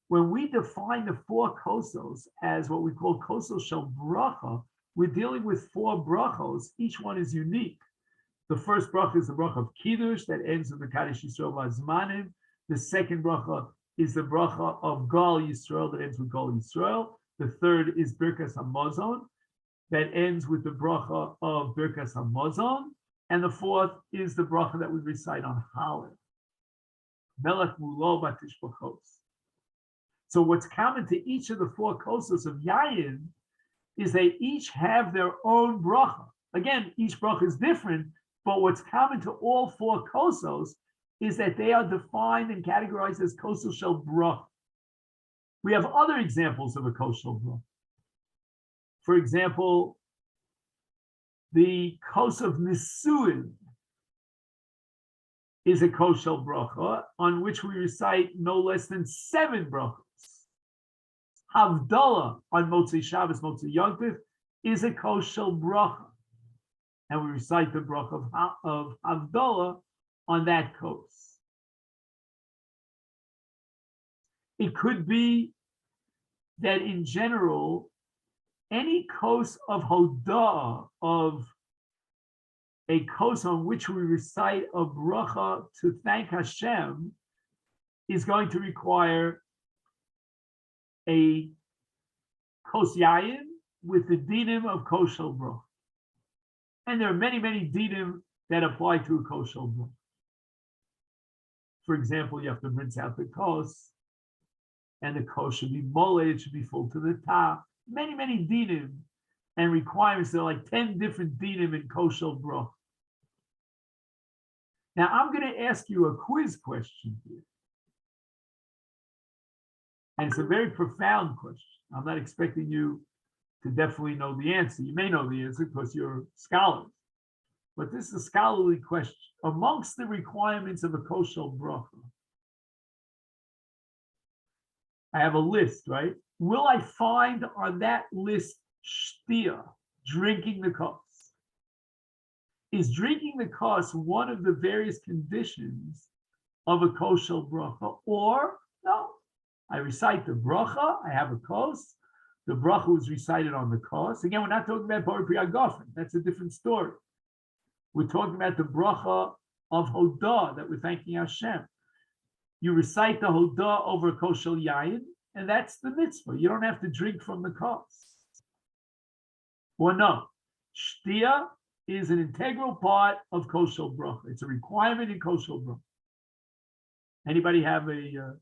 When we define the four kosos as what we call kosos shel bracha, we're dealing with four brachos. Each one is unique. The first bracha is the bracha of Kiddush that ends with the Kaddish Yisrael Vazmanim. The second bracha is the bracha of Gal Yisrael that ends with Gal Yisrael. The third is Birkas HaMazon that ends with the bracha of Birkas HaMazon. And the fourth is the bracha that we recite on Halel. Melech Mulo Batish Bachos. So what's common to each of the four kosos of Yayin is they each have their own bracha. Again, each bracha is different, but what's common to all four kosos is that they are defined and categorized as kosos shel bracha. We have other examples of a kos shel bracha. For example, the kos of Nisuin is a kos shel bracha on which we recite no less than 7 brachos. Havdalah on Motzei Shabbos, Motzei Yom Tov is a kos shel bracha, and we recite the bracha of Havdalah on that kos. It could be that in general, any kos of Hodah, of a kos on which we recite a bracha to thank Hashem, is going to require a kos yayin with the dinim of kos shel bracha. And there are many, many dinim that apply to a kos shel bracha. For example, you have to rinse out the kos, and the kos should be mole, it should be full to the top. Many, many dinim and requirements. There are like 10 different dinim in kos shel bracha. Now, I'm going to ask you a quiz question here. And it's a very profound question. I'm not expecting you to definitely know the answer. You may know the answer because you're scholars. But this is a scholarly question. Amongst the requirements of a kos shel bracha, I have a list, right? Will I find on that list shtia, drinking the kos? Is drinking the kos one of the various conditions of a kos shel bracha? Or no, I recite the bracha, I have a kos, the bracha was recited on the kos. Again, we're not talking about bori priya gofen, that's a different story. We're talking about the bracha of Hodah that we're thanking Hashem. You recite the Hodah over a kos shel yayin, and that's the mitzvah. You don't have to drink from the kos. Or no, shtia is an integral part of kos shel bracha. It's a requirement in kos shel bracha. Anybody have an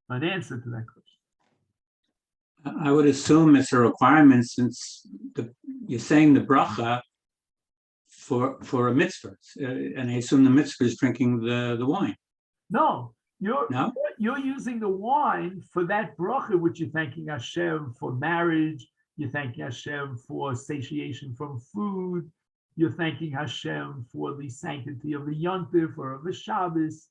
answer to that question? I would assume it's a requirement since you're saying the bracha for a mitzvah, and I assume the mitzvah is drinking the wine. No, you're using the wine for that bracha, which you're thanking Hashem for marriage. You're thanking Hashem for satiation from food. You're thanking Hashem for the sanctity of the Yom Tov or of the Shabbos.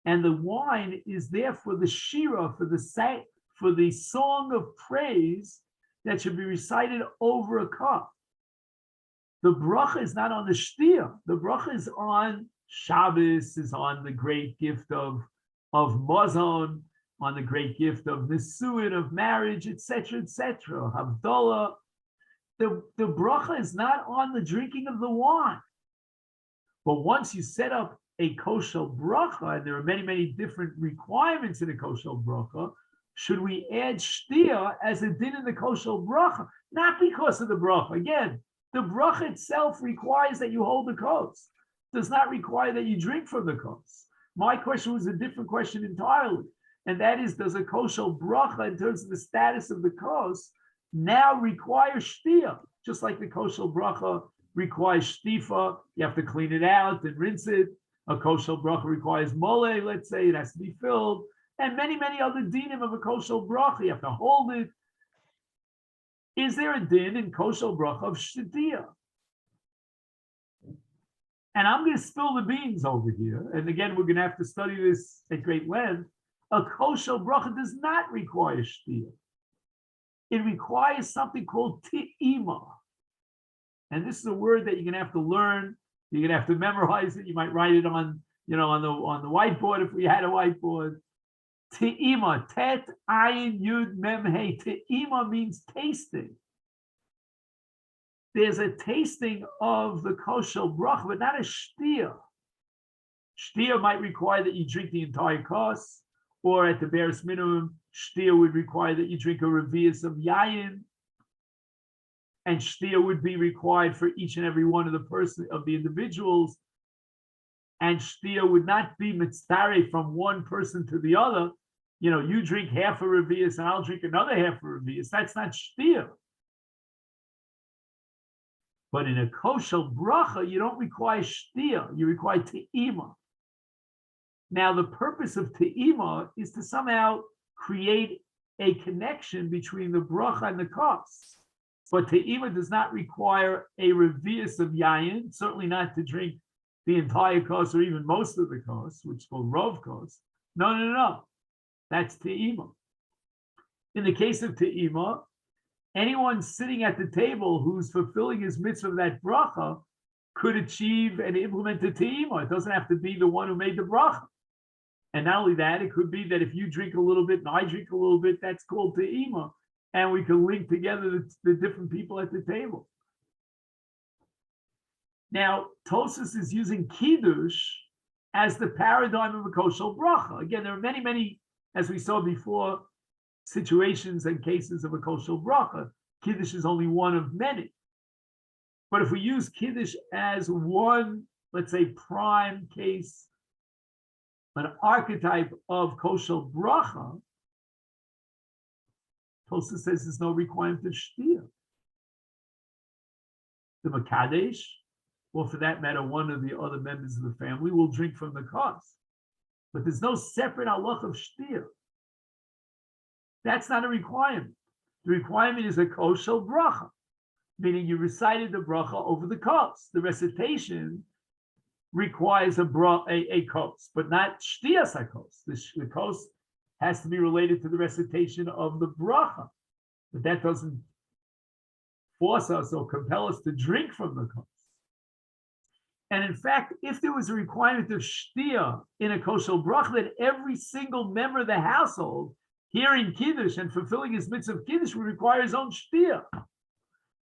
And the wine is there for the shira, for the song of praise that should be recited over a cup. The bracha is not on the shtia. The bracha is on Shabbos, is on the great gift of mazon, on the great gift of nisuin, of marriage, etc., etc. Havdalah. The bracha is not on the drinking of the wine. But once you set up a kos shel bracha, and there are many, many different requirements in a kos shel bracha, should we add shtia as a din in the kos shel bracha? Not because of the bracha. Again, the bracha itself requires that you hold the kos. Does not require that you drink from the kos. My question was a different question entirely. And that is, does a kos shel bracha, in terms of the status of the kos, now require shtia? Just like the kos shel bracha requires shtifa, you have to clean it out and rinse it. A kosher bracha requires mole, let's say, it has to be filled, and many, many other dinim of a kosher bracha. You have to hold it. Is there a din in kosher bracha of shtiya? And I'm going to spill the beans over here. And again, we're going to have to study this at great length. A kosher bracha does not require shtiya. It requires something called te'ima. And this is a word that you're going to have to learn. You're going to have to memorize it. You might write it on the whiteboard if we had a whiteboard. Te'ima, tet, ayin, yud, mem, hey. Te'ima means tasting. There's a tasting of the kosher bracha, but not a shtiya. Shtiya might require that you drink the entire kos, or at the barest minimum, shtiya would require that you drink a revius of yayin, and shtiya would be required for each and every one of the individuals, and shtiya would not be mitzvah from one person to the other. You drink half a revius and I'll drink another half a revius. That's not shtiya. But in a kosher bracha, you don't require shtiya, you require te'ima. Now, the purpose of te'ima is to somehow create a connection between the bracha and the kos. But te'ima does not require a revius of yayin, certainly not to drink the entire kos or even most of the kos, which is called rov kos. No. That's te'ima. In the case of te'ima, anyone sitting at the table who's fulfilling his mitzvah of that bracha could achieve and implement the te'ima. It doesn't have to be the one who made the bracha. And not only that, it could be that if you drink a little bit and I drink a little bit, that's called te'ima. And we can link together the different people at the table. Now, Tosfos is using kiddush as the paradigm of a kosher bracha. Again, there are many, many, as we saw before, situations and cases of a kosher bracha. Kiddush is only one of many. But if we use kiddush as one, let's say, prime case, an archetype of kosher bracha, Tosfos says there's no requirement of shtiya. The Makadesh, or for that matter, one of the other members of the family, will drink from the kos. But there's no separate halach of shtiya. That's not a requirement. The requirement is a kosher bracha, meaning you recited the bracha over the kos. The recitation requires a kos, but not shtiyas hakos. The kos has to be related to the recitation of the bracha, but that doesn't force us or compel us to drink from the kos. And in fact, if there was a requirement of shtiya in a kosher bracha, that every single member of the household hearing kiddush and fulfilling his mitzvah of kiddush would require his own shtiya.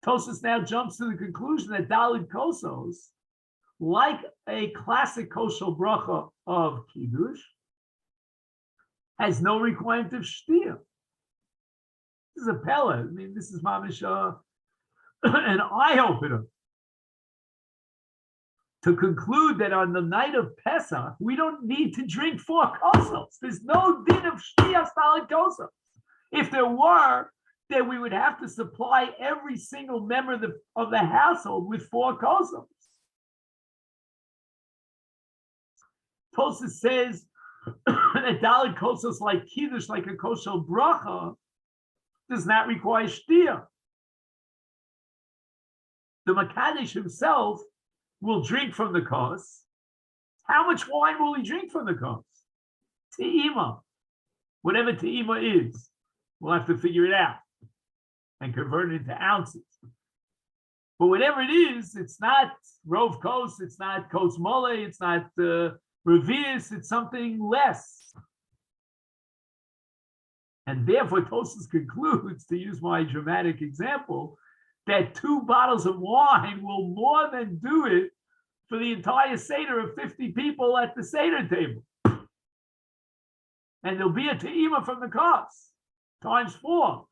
Tosfos now jumps to the conclusion that dalid kosos, like a classic kosher bracha of kiddush, has no requirement of shtiya. This is a pella. I mean, this is mamish an eye-opener. To conclude that on the night of Pesach, we don't need to drink 4 kosos. There's no din of shtiyas dalid kosos. If there were, then we would have to supply every single member of the household with 4 kosos. Tosfos says that dalid kosos, like kiddush, like a kosher bracha, does not require shtiya. The Makadesh himself will drink from the kos. How much wine will he drink from the kos? Te'ima. Whatever te'ima is, we'll have to figure it out and convert it into ounces. But whatever it is, it's not rov kos, it's not kos mole, it's not revius, it's something less. And therefore, Tosfos concludes, to use my dramatic example, that 2 bottles of wine will more than do it for the entire Seder of 50 people at the Seder table. And there'll be a te'ima from the kos, times 4.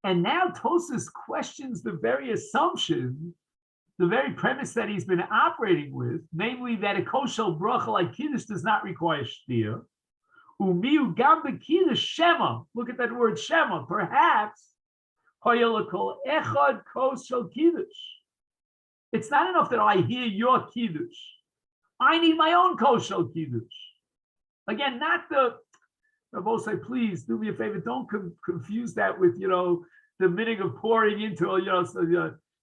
And now Tosfos questions the very assumption, the very premise that he's been operating with, namely that a kosher bracha like kiddush does not require shtiya. Umiu gam b'kiddush shema. Look at that word shema. Perhaps hoyelakol echad kos shel kiddush. It's not enough that I hear your kiddush. I need my own kos shel kiddush. Again, not the. I both say, please do me a favor. Don't confuse that with the meaning of pouring into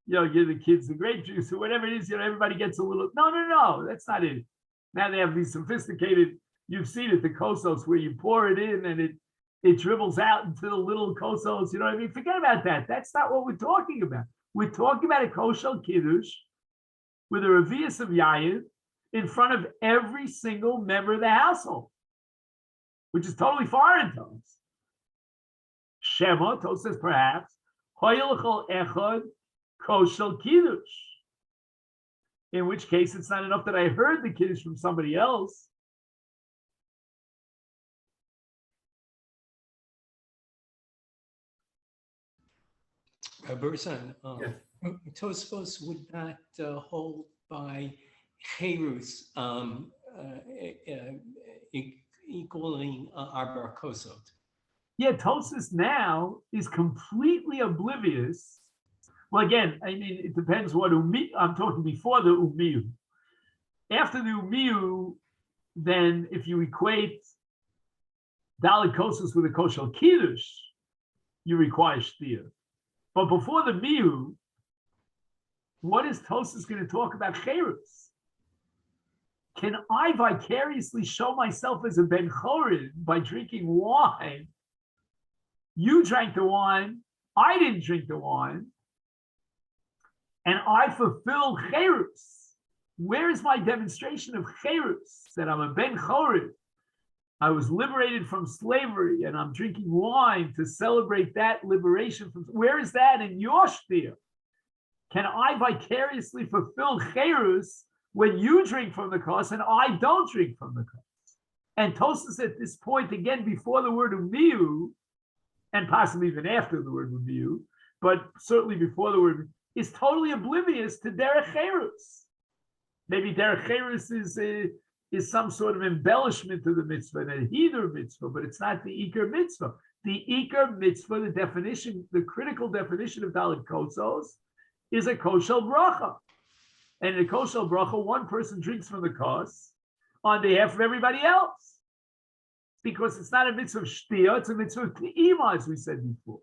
give the kids the grape juice or whatever it is. Everybody gets a little. No. That's not it. Now they have these sophisticated. You've seen it, the kosos, where you pour it in and it dribbles out into the little kosos. You know what I mean? Forget about that. That's not what we're talking about. We're talking about a kos shel kiddush with a revius of yayin in front of every single member of the household, which is totally foreign to us. Shema, Tos says perhaps, hoyelachol echad kos shel kiddush. In which case, it's not enough that I heard the kiddush from somebody else. Bersan, Yes. Tosfos would not hold by Cherus equaling Arba Kosot. Yeah, Tosis now is completely oblivious. Well, again, I mean, it depends what I'm talking before the umiyu. After the umiyu, then if you equate Dalit Kosos with a kos shel kiddush, you require shtir. But before the miyu, what is Tosis going to talk about cherus? Can I vicariously show myself as a ben chorin by drinking wine? You drank the wine, I didn't drink the wine, and I fulfill cherus. Where is my demonstration of cherus? That I'm a ben chorin. I was liberated from slavery, and I'm drinking wine to celebrate that liberation from. Where is that in your shtir? Can I vicariously fulfill cherus when you drink from the kos and I don't drink from the kos? And Tosas at this point, again, before the word umiyu, and possibly even after the word umiyu, but certainly before the word, is totally oblivious to derech cherus. Maybe derech cherus is some sort of embellishment to the mitzvah, a heather mitzvah, but it's not the ikar mitzvah. The ikar mitzvah, the definition, the critical definition of Dalit Kosos, is a kos shel bracha. And in a kos shel bracha, one person drinks from the kos on behalf of everybody else. Because it's not a mitzvah of shtia, it's a mitzvah of te'ima, as we said before.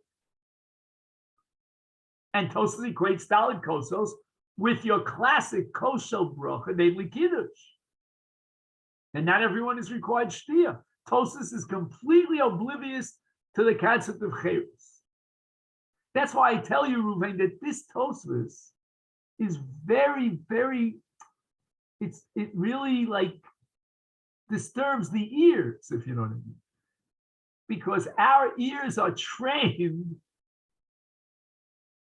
And Tosas equates Dalit Kosos with your classic kos shel bracha, namely kiddush. And not everyone is required shtia. Tosas is completely oblivious to the concept of cherus. That's why I tell you, Ruvain, that this Tosas is very, very, it really like disturbs the ears, if you know what I mean. Because our ears are trained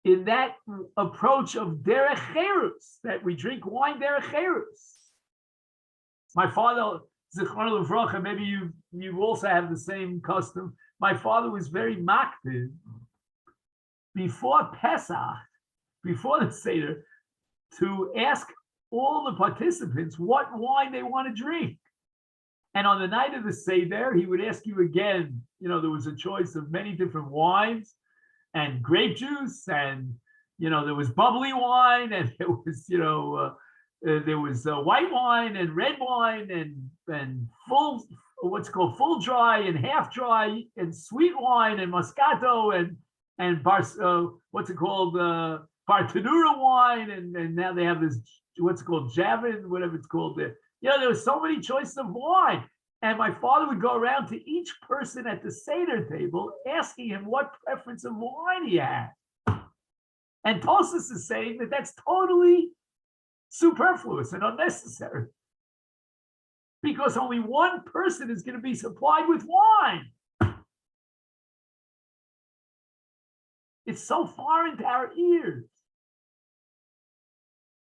in that approach of derech cherus, that we drink wine derech cherus. My father, Zichron Levracha, maybe you also have the same custom. My father was very makpid before Pesach, before the Seder, to ask all the participants what wine they want to drink. And on the night of the Seder, he would ask you again. There was a choice of many different wines and grape juice, and there was bubbly wine, and there was white wine and red wine and full, what's called full dry and half dry, and sweet wine and Moscato and what's it called, Bartanura wine, and now they have this, what's it called, Javin, whatever it's called there. There were so many choices of wine. And my father would go around to each person at the Seder table, asking him what preference of wine he had. And Tosas is saying that that's totally superfluous and unnecessary, because only one person is going to be supplied with wine. It's so foreign to our ears.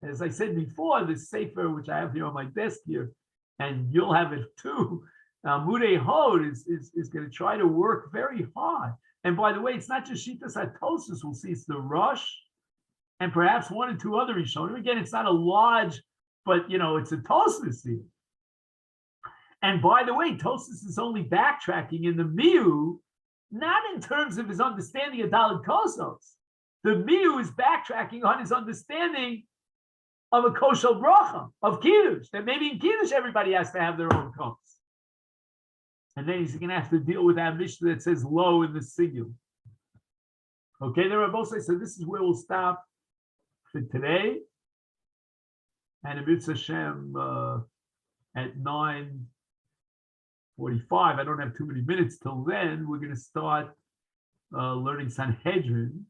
As I said before, this sefer, which I have here on my desk here, and you'll have it too, Mudei Hod is going to try to work very hard. And by the way, it's not just Shitas HaTosas. We'll see it's the Rosh and perhaps one or two other Rishonim. Again, it's not a large, but it's a Tosas here. And by the way, Tosfos is only backtracking in the Miu, not in terms of his understanding of Dalit Kosos. The Miu is backtracking on his understanding of a kosher bracha, of Kiddush, that maybe in Kiddush everybody has to have their own kos. And then he's going to have to deal with that Mishnah that says low in the singular. Okay, there are both sides. So this is where we'll stop for today. And in Mitzvah Hashem at 9:45, I don't have too many minutes till then, we're going to start learning Sanhedrin.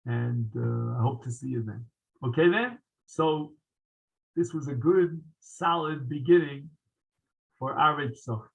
And I hope to see you then. Okay then? So this was a good, solid beginning for Arich Sof.